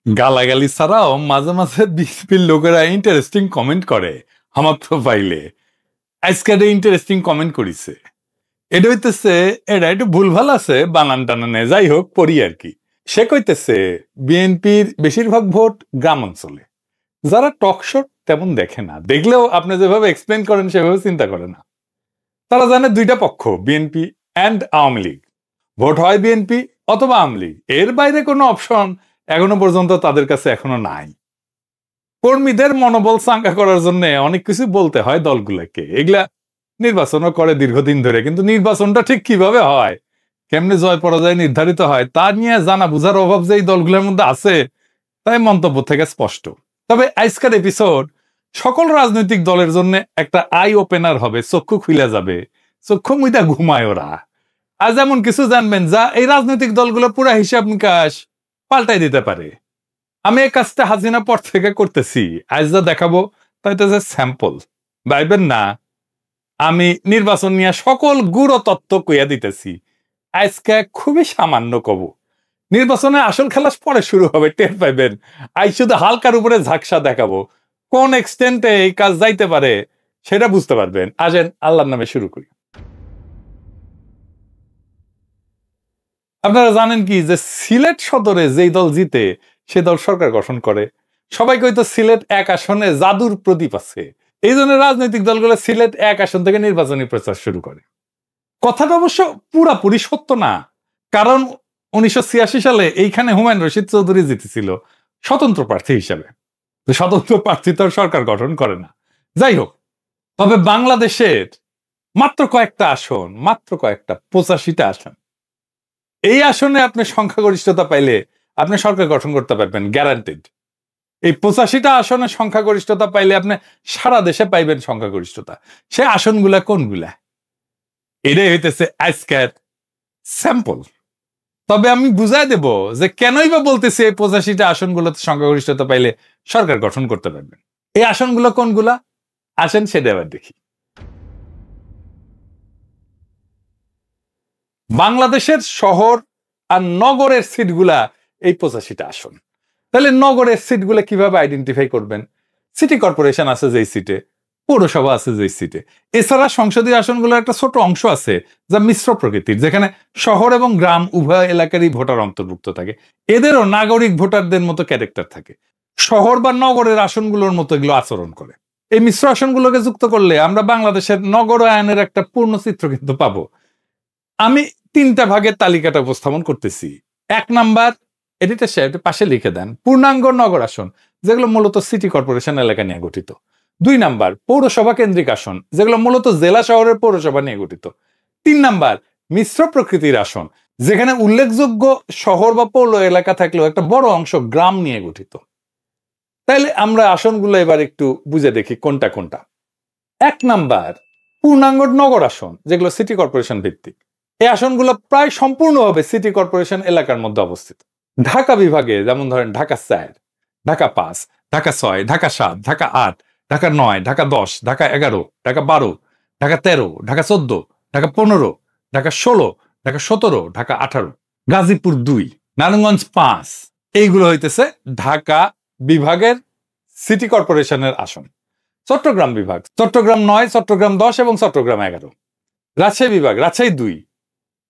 গালাগালি ছাড়াও মাঝে মাঝে বিএনপির লোকেরা ইন্টারেস্টিং কমেন্ট করে আমার প্রোফাইলে। আজকে ইন্টারেস্টিং কমেন্ট করিছে। এটা হইতেছে এটা একটু ভুলভাল আছে, বানান টানানে, যাই হোক পড়ি আর কি। সে কইতেছে বিএনপির বেশিরভাগ ভোট গ্রাম অঞ্চলে, যারা টক শো তেমন দেখে না, দেখলেও আপনি যেভাবে এক্সপ্লেন করেন সেভাবে চিন্তা করে না। তারা জানে দুইটা পক্ষ, BNP and Awami League. Vote হয় বিএনপি অথবা আওয়ামী লীগ, এর বাইরে কোনো অপশন এখনো পর্যন্ত তাদের কাছে এখনো নাই। কর্মীদের মনোবল চাঙ্গা করার জন্য অনেক কিছু বলতে হয় দলগুলোকে, এগুলা নির্বাচনও করে দীর্ঘদিন ধরে, কিন্তু নির্বাচনটা ঠিক কিভাবে হয়, কেমনে জয় পরাজয় নির্ধারিত হয় তা নিয়ে জানা বুঝার অভাব যে এই দলগুলোর মধ্যে আছে, তাই মন্তব্য থেকে স্পষ্ট। তবে আজকের এপিসোড সকল রাজনৈতিক দলের জন্য একটা আই ওপেনার হবে, চক্ষু খুলে যাবে, চক্ষু মুইটা ঘুমায় ওরা। আজ এমন কিছু জানবেন যা এই রাজনৈতিক দলগুলো পুরা হিসাব নিকাশ পাল্টাই দিতে পারে। আমি এই কাজটা হাসিনা পর থেকে করতেছি, আজ যা দেখাবো তাই তো যে স্যাম্পল, ভাইবেন না আমি নির্বাচন নিয়ে সকল গুড় তত্ত্ব কইয়া দিতেছি। আজকে খুবই সামান্য কব, নির্বাচনে আসল খেলা পরে শুরু হবে, টের পাইবেন। আজ শুধু হালকার উপরে ঝাকসা দেখাবো, কোন এক্সটেন্টে এই কাজ যাইতে পারে সেটা বুঝতে পারবেন। আসেন আল্লাহর নামে শুরু করি। আপনারা জানেন কি যে সিলেট সদরে যেই দল জিতে সে দল সরকার গঠন করে। সবাই কইতো সিলেট এক আসনে জাদুর প্রদীপ আছে, এই জন্য রাজনৈতিক দলগুলো সিলেট এক আসন থেকে নির্বাচনী প্রচার শুরু করে। কথাটা অবশ্য পুরাপুরি সত্য না, কারণ 1986 সালে এইখানে হুমায়ুন রশিদ চৌধুরী জিতেছিল স্বতন্ত্র প্রার্থী হিসাবে। স্বতন্ত্র প্রার্থী তো সরকার গঠন করে না। যাই হোক, তবে বাংলাদেশের মাত্র কয়েকটা আসন, মাত্র কয়েকটা 85টা আসন, এই আসনে আপনি সংখ্যাগরিষ্ঠতা পাইলে আপনি সরকার গঠন করতে পারবেন, গ্যারান্টেড। এই 85টা আসনে সংখ্যাগরিষ্ঠতা পাইলে আপনি সারা দেশে পাইবেন সংখ্যাগরিষ্ঠতা। সে আসনগুলা কোনগুলা, এটাই হইতেছে আজকের স্যাম্পল। তবে আমি বুঝাই দেব যে কেনই বা বলতেছি এই 85টা আসনগুলোতে সংখ্যাগরিষ্ঠতা পাইলে সরকার গঠন করতে পারবেন। এই আসনগুলো কোনগুলা আসেন সেটা এবার দেখি। বাংলাদেশের শহর আর নগরের সিটগুলা এই 85টা আসন। তাহলে নগরের সিটগুলো কিভাবে আইডেন্টিফাই করবেন? সিটি কর্পোরেশন আছে যেই সিটে, পৌরসভা আছে যেই সিটে, এছাড়া সংসদীয় আসনগুলোর একটা ছোট অংশ আছে যা মিশ্র প্রকৃতির, যেখানে শহর এবং গ্রাম উভয় এলাকারই ভোটার অন্তর্ভুক্ত থাকে। এদেরও নাগরিক ভোটারদের মতো ক্যারেক্টার থাকে, শহর বা নগরের আসনগুলোর মতো এগুলো আচরণ করে। এই মিশ্র আসনগুলোকে যুক্ত করলে আমরা বাংলাদেশের নগরায়নের একটা পূর্ণ চিত্র কিন্তু পাবো। আমি 3টা ভাগের তালিকাটা উপস্থাপন করতেছি। 1 নাম্বার, এডিটর সাহেব পাশে লিখে দেন, পূর্ণাঙ্গ নগর আসন, যেগুলো মূলত সিটি কর্পোরেশন এলাকা নিয়ে গঠিত। 2 নাম্বার, পৌরসভা কেন্দ্রিক আসন, যেগুলো মূলত জেলা শহরের পৌরসভা নিয়ে গঠিত। 3 নাম্বার, মিশ্র প্রকৃতির আসন, যেখানে উল্লেখযোগ্য শহর বা পৌর এলাকা থাকলেও একটা বড় অংশ গ্রাম নিয়ে গঠিত। তাইলে আমরা আসনগুলো এবার একটু বুঝে দেখি কোনটা কোনটা। 1 নাম্বার, পূর্ণাঙ্গ নগর আসন, যেগুলো সিটি কর্পোরেশন ভিত্তিক। এই আসনগুলো প্রায় সম্পূর্ণভাবে সিটি কর্পোরেশন এলাকার মধ্যে অবস্থিত। ঢাকা বিভাগে যেমন ধরেন ঢাকা 4, ঢাকা 5, ঢাকা 6, ঢাকা 7, ঢাকা 8, ঢাকা 9, ঢাকা 10, ঢাকা 11, ঢাকা 12, ঢাকা 13, ঢাকা 14, ঢাকা 15, ঢাকা 16, ঢাকা 17, ঢাকা 18, গাজীপুর 2, নারায়ণগঞ্জ 5, এইগুলো হইতেছে ঢাকা বিভাগের সিটি কর্পোরেশনের আসন। চট্টগ্রাম বিভাগ, চট্টগ্রাম 9, চট্টগ্রাম 10 এবং চট্টগ্রাম 11। রাজশাহী বিভাগ, রাজশাহী 2,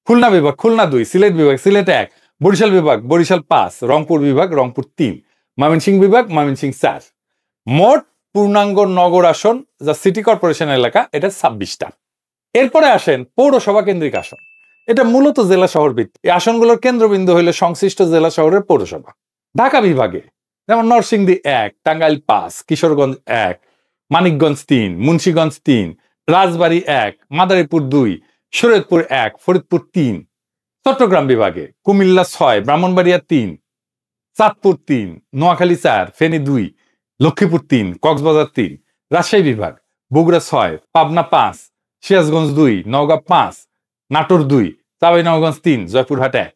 খুলনা বিভাগ, খুলনা 2, সিলেট বিভাগ, সিলেট 1, বরিশাল বিভাগ, বরিশাল 5, রংপুর বিভাগ, রংপুর 3, ময়মনসিংহ বিভাগ, ময়মনসিংহ 4। মোট পূর্ণাঙ্গ নগর আসন যা সিটি কর্পোরেশন এলাকা, এটা 26টা। এরপরে আসেন পৌরসভা কেন্দ্রিক আসন, এটা মূলত জেলা শহর ভিত্তিক। এই আসনগুলোর কেন্দ্রবিন্দু হইলে সংশ্লিষ্ট জেলা শহরের পৌরসভা। ঢাকা বিভাগে যেমন নরসিংদী 1, টাঙ্গাইল 5, কিশোরগঞ্জ 1, মানিকগঞ্জ 3, মুন্সিগঞ্জ 3, রাজবাড়ী 1, মাদারীপুর 2, শরীয়তপুর 1, ফরিদপুর 3। চট্টগ্রাম বিভাগে কুমিল্লা 6, ব্রাহ্মণবাড়িয়া 3, চাঁদপুর 3, নোয়াখালী 4, ফেনী 2, লক্ষ্মীপুর 3, কক্সবাজার 3। রাজশাহী বিভাগ বগুড়া 6, পাবনা 5, সিরাজগঞ্জ 2, নওগাঁ 5, নাটোর 2, চাঁপাইনবাবগঞ্জ 3, জয়পুরহাট 1।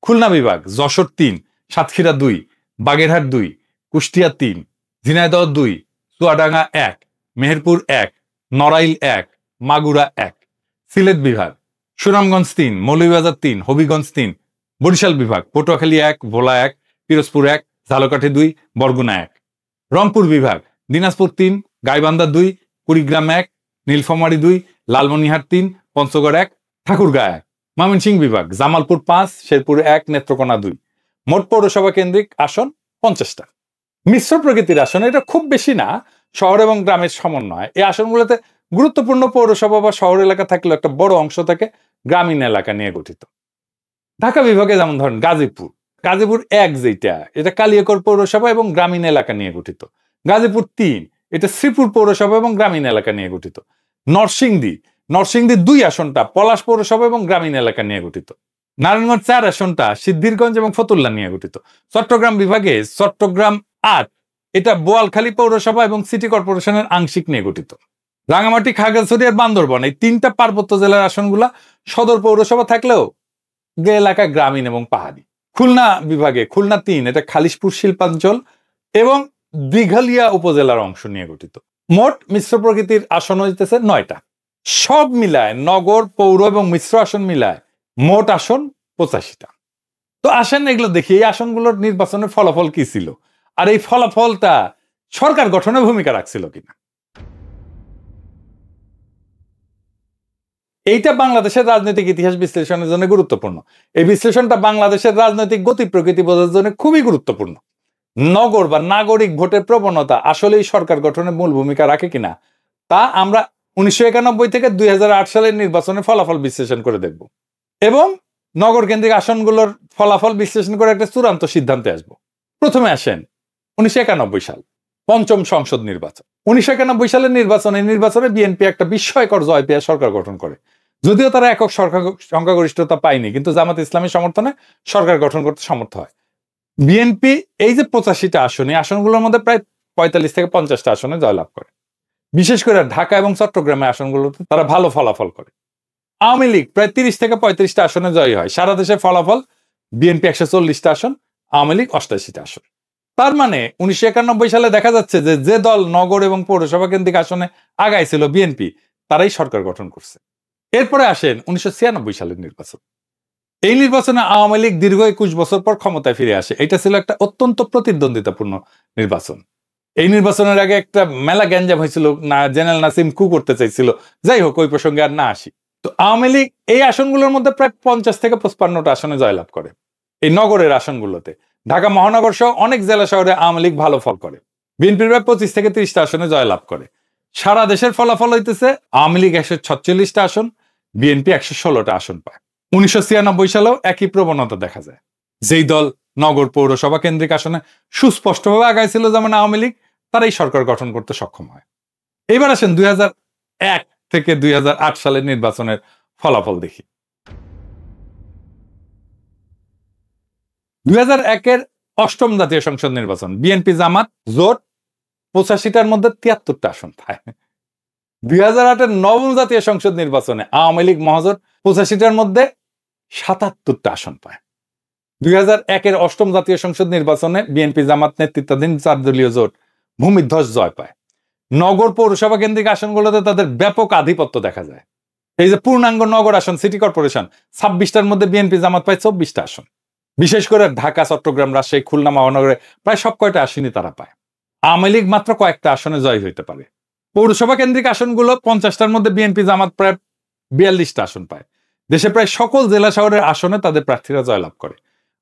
খুলনা বিভাগ যশোর 3, সাতক্ষীরা 2, বাগেরহাট 2, কুষ্টিয়া 3, ঝিনাইদহ 2, চুয়াডাঙ্গা 1, মেহেরপুর 1, নড়াইল 1, মাগুরা 1। সিলেট বিভাগ সুনামগঞ্জ 3, মৌলভীবাজার 3, হবিগঞ্জ 3। বরিশাল বিভাগ পটুয়াখালী 1, ভোলা 1, পিরোজপুর 1, ঝালকাঠি 2, বরগুনা 1। রংপুর বিভাগ দিনাজপুর 3, গাইবান্ধা 2, কুড়িগ্রাম 1, নীলফামারী 2, লালমনিরহাট 3, পঞ্চগড় 1, ঠাকুরগাঁ 1। ময়মনসিংহ বিভাগ জামালপুর 5, শেরপুর 1, নেত্রকোনা 2। মোট পৌরসভা কেন্দ্রিক আসন 50টা। মিশ্র প্রকৃতির আসন এটা খুব বেশি না, শহর এবং গ্রামের সমন্বয়। এই আসনগুলোতে গুরুত্বপূর্ণ পৌরসভা বা শহর এলাকা থাকলেও একটা বড় অংশ থাকে গ্রামীণ এলাকা নিয়ে গঠিত। ঢাকা বিভাগে যেমন ধরেন গাজীপুর 1 যেটা, এটা কালিয়াকৈর পৌরসভা এবং গ্রামীণ এলাকা নিয়ে গঠিত। গাজীপুর 3, এটা শ্রীপুর পৌরসভা এবং গ্রামীণ এলাকা নিয়ে গঠিত। নরসিংদী 2 আসনটা পলাশ পৌরসভা এবং গ্রামীণ এলাকা নিয়ে গঠিত। নারায়ণগঞ্জ 4 আসনটা সিদ্ধিরগঞ্জ এবং ফতুল্লা নিয়ে গঠিত। চট্টগ্রাম বিভাগে চট্টগ্রাম 8, এটা বোয়ালখালী পৌরসভা এবং সিটি কর্পোরেশনের আংশিক নিয়ে গঠিত। রাঙামাটি, খাগড়াছড়ি আর বান্দরবান এই 3টা পার্বত্য জেলার আসনগুলা সদর পৌরসভা থাকলেও এলাকা গ্রামীণ এবং পাহাড়ি। খুলনা বিভাগে খুলনা 3, এটা খালিশপুর শিল্পাঞ্চল এবং দিঘালিয়া উপজেলার অংশ নিয়ে গঠিত। মোট মিশ্র প্রকৃতির আসন হইতেছে 9টা। সব মিলায় নগর, পৌর এবং মিশ্র আসন মিলায় মোট আসন 85টা। তো আসেন এগুলো দেখি, এই আসনগুলোর নির্বাচনের ফলাফল কি ছিল, আর এই ফলাফলটা সরকার গঠনে ভূমিকা রাখছিল কিনা। এইটা বাংলাদেশের রাজনৈতিক ইতিহাস বিশ্লেষণের জন্য গুরুত্বপূর্ণ। এই বিশ্লেষণটা বাংলাদেশের রাজনৈতিক গতি প্রকৃতি বোঝার জন্য খুবই গুরুত্বপূর্ণ। নগর বা নাগরিক ভোটের প্রবণতা আসলেই সরকার গঠনে মূল ভূমিকা রাখে কিনা তা আমরা 1991 থেকে 2008 সালের নির্বাচনের ফলাফল বিশ্লেষণ করে দেখব এবং নগর কেন্দ্রিক আসনগুলোর ফলাফল বিশ্লেষণ করে একটা চূড়ান্ত সিদ্ধান্তে আসব। প্রথমে আসেন 1991 সাল, পঞ্চম সংসদ নির্বাচন। 1991 সালের নির্বাচনে বিএনপি একটা বিস্ময়কর জয় পেয়ে সরকার গঠন করে। যদিও তারা একক সংখ্যাগরিষ্ঠতা পায়নি, কিন্তু জামাত ইসলামের সমর্থনে সরকার গঠন করতে সমর্থ হয়। বিএনপি এই যে 85টা আসন, এই আসনগুলোর মধ্যে প্রায় 45 থেকে 50টা আসনে জয়লাভ করে। বিশেষ করে ঢাকা এবং চট্টগ্রামের আসনগুলোতে তারা ভালো ফলাফল করে। আওয়ামী লীগ প্রায় 30 থেকে 35টা আসনে জয়ী হয়। সারা দেশের ফলাফল বিএনপি 140টা আসন, আওয়ামী লীগ 88টা আসন। তার মানে 1991 সালে দেখা যাচ্ছে যে দল নগর এবং পৌরসভা কেন্দ্রিক আসনে আগাইছিল বিএনপি, তারাই সরকার গঠন করছে। এরপরে আসেন 1996 সালের নির্বাচন। এই নির্বাচনে আওয়ামী লীগ দীর্ঘ 21 বছর পর ক্ষমতায় ফিরে আসে। এটা ছিল একটা অত্যন্ত প্রতিদ্বন্দ্বিতাপূর্ণ নির্বাচন। এই নির্বাচনের আগে একটা মেলা গ্যাঞ্জাম হয়েছিল, না জেনারেল নাসিম কু করতে চাইছিল। যাই হোক, ওই প্রসঙ্গে আর না আসি। তো আওয়ামী লীগ এই আসনগুলোর মধ্যে প্রায় 50 থেকে 55টা আসনে জয়লাভ করে। এই নগরের আসনগুলোতে ঢাকা মহানগর সহ অনেক জেলা শহরে আওয়ামী লীগ ভালো ফল করে। বিএনপি প্রায় 25 থেকে 30টা আসনে জয়লাভ করে। সারা দেশের ফলাফল হইতেছে আওয়ামী লীগ 146টা আসন, বিএনপি 116টা আসন পায়। 1996 সালেও একই প্রবণতা দেখা যায়। যেই দল নগর পৌরসভা কেন্দ্রিক আসনে সুস্পষ্টভাবে আগাইছিল যেমন আওয়ামী লীগ, তারাই সরকার গঠন করতে সক্ষম হয়। এবার আসেন 2001 থেকে 2008 সালের নির্বাচনের ফলাফল দেখি। 2001-এর 8ম জাতীয় সংসদ নির্বাচন, বিএনপি জামাত জোট 85টার মধ্যে 73টা আসন পায়। 2008-এর 9ম জাতীয় সংসদ নির্বাচনে আওয়ামী লীগ মহাজোট 85টার মধ্যে 77টা আসন পায়। 2001-এর 8ম জাতীয় সংসদ নির্বাচনে বিএনপি জামাত নেতৃত্বাধীন 4 দলীয় জোট ভূমিধ্বস জয় পায়। নগর পৌরসভা কেন্দ্রিক আসনগুলোতে তাদের ব্যাপক আধিপত্য দেখা যায়। এই যে পূর্ণাঙ্গ নগর আসন সিটি কর্পোরেশন 26টার মধ্যে বিএনপি জামাত পায় 24টা আসন। বিশেষ করে ঢাকা, চট্টগ্রাম, রাজশাহী, খুলনা মহানগরে প্রায় সব কয়টা আসনই তারা পায়। আওয়ামী লীগ মাত্র কয়েকটা আসনে জয় হইতে পারে। পৌরসভা কেন্দ্রিক আসনগুলো 50টার মধ্যে বিএনপি জামাত প্রায় 42টা আসন পায়। দেশে প্রায় সকল জেলা শহরের আসনে তাদের প্রার্থীরা জয়লাভ করে।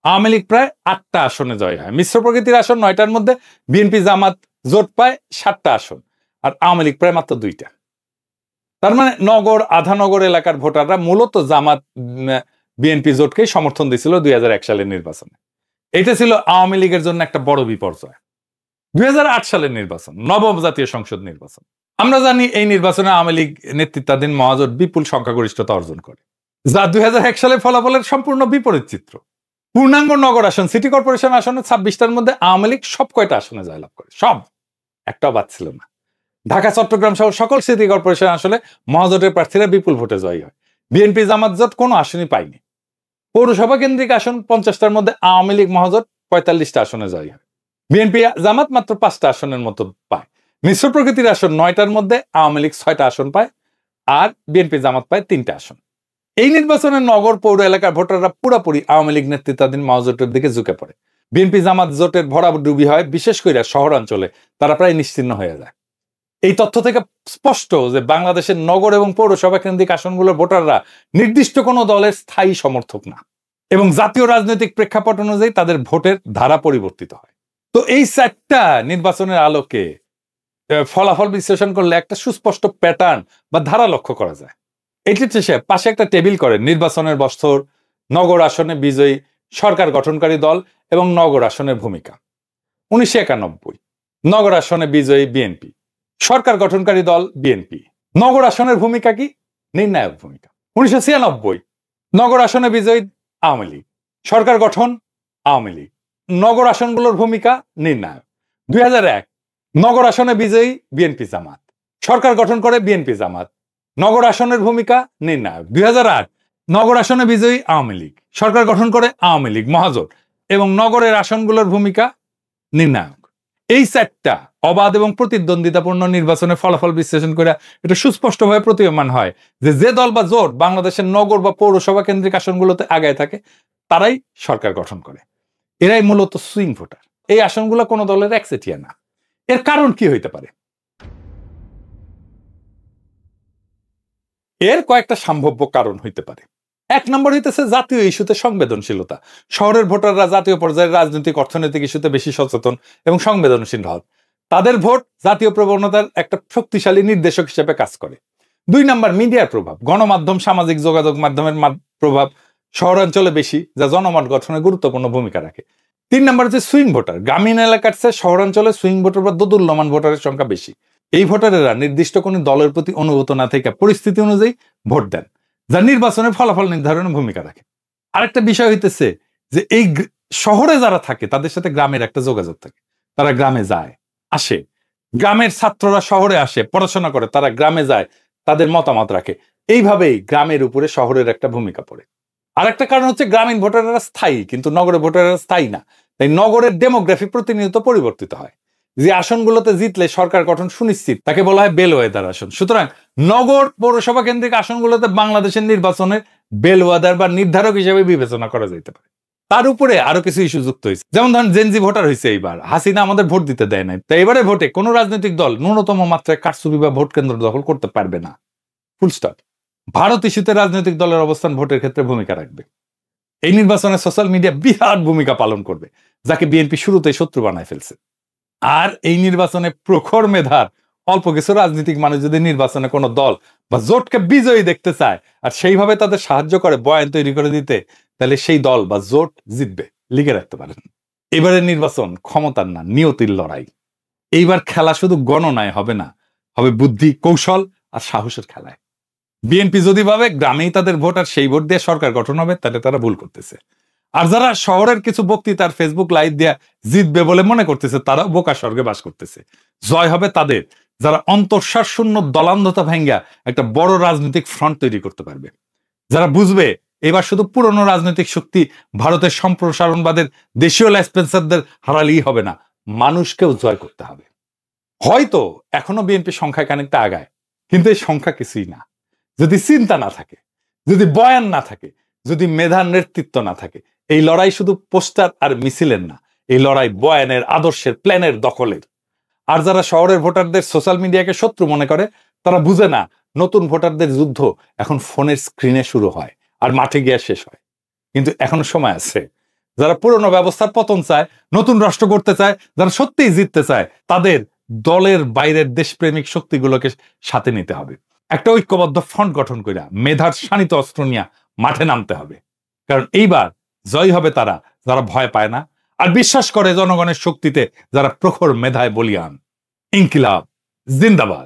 আওয়ামী লীগ প্রায় 8টা আসনে জয় হয়। মিশ্র প্রকৃতির আসন 9টার মধ্যে বিএনপি জামাত জোট পায় 7টা আসন, আর আওয়ামী লীগ প্রায় মাত্র 2টা। তার মানে নগর, আধানগর এলাকার ভোটাররা মূলত জামাত বিএনপি জোটকেই সমর্থন দিয়েছিল 2001 সালের নির্বাচনে। এটা ছিল আওয়ামী লীগের জন্য একটা বড় বিপর্যয়। 2008 সালের নির্বাচন, নবম জাতীয় সংসদ নির্বাচন। আমরা জানি এই নির্বাচনে আওয়ামী লীগ নেতৃত্বাধীন মহাজোট বিপুল সংখ্যাগরিষ্ঠতা অর্জন করে, যা 2001 সালের ফলাফলের সম্পূর্ণ বিপরীত চিত্র। পূর্ণাঙ্গ নগর আসন সিটি কর্পোরেশন আসনে 26টার মধ্যে আওয়ামী লীগ সব কয়টা আসনে জয়লাভ করে, সব, একটাও বাদ ছিল না। ঢাকা, চট্টগ্রাম সহ সকল সিটি কর্পোরেশন আসলে মহাজোটের প্রার্থীরা বিপুল ভোটে জয়ী হয়। বিএনপি জামাত জোট কোনো আসনই পায়নি। পৌরসভা কেন্দ্রিক আসন 50টার মধ্যে আওয়ামী লীগ মহাজোট 45টা আসনে জয়ী হয়। বিএনপি জামাত মাত্র 5টা আসনের মতো পায়। মিশ্র প্রকৃতির আসন 9টার মধ্যে আওয়ামী লীগ 6টা আসন পায়, আর বিএনপি জামাত পায় 3টা আসন। এই নির্বাচনে নগর পৌর এলাকার ভোটাররা পুরোপুরি আওয়ামী লীগ নেতৃত্বাধীন মহাজোটের দিকে ঝুঁকে পড়ে। বিএনপি জামাত জোটের ভরাডুবি হয়, বিশেষ করে শহরাঞ্চলে তারা প্রায় নিশ্চিহ্ন হয়ে যায়। এই তথ্য থেকে স্পষ্ট যে বাংলাদেশের নগর এবং পৌরসভা কেন্দ্রিক আসনগুলোর ভোটাররা নির্দিষ্ট কোনো দলের স্থায়ী সমর্থক না, এবং জাতীয় রাজনৈতিক প্রেক্ষাপট অনুযায়ী তাদের ভোটের ধারা পরিবর্তিত হয়। তো এই চারটা নির্বাচনের আলোকে ফলাফল বিশ্লেষণ করলে একটা সুস্পষ্ট প্যাটার্ন বা ধারা লক্ষ্য করা যায়। এটি শেষে পাশে একটা টেবিল করে নির্বাচনের বছর, নগর আসনে বিজয়ী সরকার গঠনকারী দল এবং নগর আসনের ভূমিকা। 1991 নগর আসনে বিজয়ী বিএনপি, সরকার গঠনকারী দল বিএনপি, নগর আসনের ভূমিকা কি? নির্ণায়ক ভূমিকা। 1996 নগর আসনে বিজয়ী আওয়ামী লীগ, সরকার গঠন আওয়ামী লীগ, নগর আসনগুলোর ভূমিকা নির্ণায়ক। 2001 নগর আসনে বিজয়ী বিএনপি জামাত, সরকার গঠন করে বিএনপি জামাত, নগর আসনের ভূমিকা নির্ণায়ক। 2008 নগর আসনে বিজয়ী আওয়ামী লীগ, সরকার গঠন করে আওয়ামী লীগ মহাজোট, এবং নগরের আসনগুলোর ভূমিকা নির্ণায়ক। এই চারটা অবাধ এবং প্রতিদ্বন্দ্বিতাপূর্ণ নির্বাচনের ফলাফল বিশ্লেষণ করে এটা সুস্পষ্টভাবে প্রতীয়মান হয় যে দল বা জোট বাংলাদেশের নগর বা পৌরসভা কেন্দ্রিক আসনগুলোতে আগায় থাকে তারাই সরকার গঠন করে। এরাই মূলত সুইং ভোটার। এই আসনগুলো কোনো দলের একচেটিয়া না। এর কারণ কি হইতে পারে? এর কয়েকটা সম্ভাব্য কারণ হইতে পারে। 1 নম্বর হইতেছে জাতীয় ইস্যুতে সংবেদনশীলতা। শহরের ভোটাররা জাতীয় পর্যায়ের রাজনৈতিক অর্থনৈতিক ইস্যুতে বেশি সচেতন এবং সংবেদনশীল হন। তাদের ভোট জাতীয় প্রবণতার একটা শক্তিশালী নির্দেশক হিসেবে কাজ করে। 2 নম্বর মিডিয়ার প্রভাব। গণমাধ্যম, সামাজিক যোগাযোগ মাধ্যমের প্রভাব শহরাঞ্চলে বেশি, যা জনমত গঠনে গুরুত্বপূর্ণ ভূমিকা রাখে। 3 নম্বর হচ্ছে সুইং ভোটার। গ্রামীণ এলাকার চেয়ে শহরাঞ্চলে সুইং ভোটার বা দোদুল্যমান ভোটারের সংখ্যা বেশি। এই ভোটারেরা নির্দিষ্ট কোনো দলের প্রতি অনুগত না থেকে পরিস্থিতি অনুযায়ী ভোট দেন, যা নির্বাচনের ফলাফল নির্ধারণে ভূমিকা রাখে। আরেকটা বিষয় হইতেছে যে এই শহরে যারা থাকে তাদের সাথে গ্রামের একটা যোগাযোগ থাকে। তারা গ্রামে যায় আসে, গ্রামের ছাত্ররা শহরে আসে পড়াশোনা করে, তারা গ্রামে যায়, তাদের মতামত রাখে। এইভাবেই গ্রামের উপরে শহরের একটা ভূমিকা পড়ে। আরেকটা কারণ হচ্ছে গ্রামীণ ভোটাররা স্থায়ী, কিন্তু নগরের ভোটাররা স্থায়ী না। তাই নগরের ডেমোগ্রাফি প্রতিনিয়ত পরিবর্তিত হয়। যে আসনগুলোতে জিতলে সরকার গঠন সুনিশ্চিত তাকে বলা হয় বেলওয়েদার আসন। সুতরাং নগর পৌরসভা কেন্দ্রিক আসনগুলোতে বাংলাদেশের নির্বাচনের বেলওয়েদার বা নির্ধারক হিসেবে বিবেচনা করা যেতে পারে। তার উপরে আরো কিছু ইস্যু যুক্ত হয়েছে, যেমন ধরেন জেনজি ভোটার হয়েছে এইবার। হাসিনা আমাদের ভোট দিতে দেয় নাই, তাই এবারে ভোটে কোনো রাজনৈতিক দল ন্যূনতম মাত্রায় কারচুপি বা ভোট কেন্দ্র দখল করতে পারবে না। Full stop. ভারত ইস্যুতে রাজনৈতিক দলের অবস্থান ভোটের ক্ষেত্রে ভূমিকা রাখবে। এই নির্বাচনে সোশ্যাল মিডিয়া বিরাট ভূমিকা পালন করবে, যাকে বিএনপি শুরুতেই শত্রু বানায় ফেলছে। আর এই নির্বাচনে প্রখর মেধার অল্প কিছু রাজনৈতিক মানুষ যদি নির্বাচনে কোনো দল বা জোটকে বিজয়ী দেখতে চায় আর সেইভাবে তাদের সাহায্য করে বয়ান তৈরি করে দিতে, তাহলে সেই দল বা জোট জিতবে। লিখে রাখতে পারেন, এবারের নির্বাচন ক্ষমতার না, নিয়তির লড়াই। এইবার খেলা শুধু গণনায় হবে না, হবে বুদ্ধি, কৌশল আর সাহসের খেলায়। বিএনপি যদি ভাবে গ্রামেই তাদের ভোট আর সেই ভোট দিয়ে সরকার গঠন হবে, তাহলে তারা ভুল করতেছে। আর যারা শহরের কিছু বক্তৃতার ফেসবুক লাইভ দিয়ে জিতবে বলে মনে করতেছে, তারা বোকা স্বর্গে বাস করতেছে। জয় হবে তাদের যারা অন্তঃসার শূন্য দলান্ধতা ভাঙ্গা একটা বড় রাজনৈতিক ফ্রন্ট তৈরি করতে পারবে, যারা বুঝবে এবার শুধু পুরনো রাজনৈতিক শক্তি ভারতের সম্প্রসারণবাদের দেশীয় ল্যাসপেন্সারদের হারালেই হবে না, মানুষকেও জয় করতে হবে। হয়তো এখনো বিএনপি সংখ্যায় খানিকটা আগায়, কিন্তু এই সংখ্যা কিছুই না। যদি চিন্তা না থাকে, যদি বয়ান না থাকে, যদি মেধার নেতৃত্ব না থাকে, এই লড়াই শুধু পোস্টার আর মিছিলের না, এই লড়াই বয়ানের, আদর্শের, প্ল্যানের, দখলের। আর যারা শহরের ভোটারদের সোশ্যাল মিডিয়াকে শত্রু মনে করে, তারা বুঝে না নতুন ভোটারদের যুদ্ধ এখন ফোনের স্ক্রিনে শুরু হয় আর মাঠে গিয়ে শেষ হয়। কিন্তু এখনো সময় আছে। যারা পুরনো ব্যবস্থার পতন চায়, নতুন রাষ্ট্র করতে চায়, যারা সত্যিই জিততে চায়, তাদের দলের বাইরের দেশপ্রেমিক শক্তিগুলোকে সাথে নিতে হবে। একটা ঐক্যবদ্ধ ফ্রন্ট গঠন করে মেধার শানিত অস্ত্র নিয়ে মাঠে নামতে হবে। কারণ এইবার জয় হবে তারা যারা ভয় পায় না আর বিশ্বাস করে জনগণের শক্তিতে, যারা প্রখর মেধায় বলিয়ান। ইনকিলাব জিন্দাবাদ।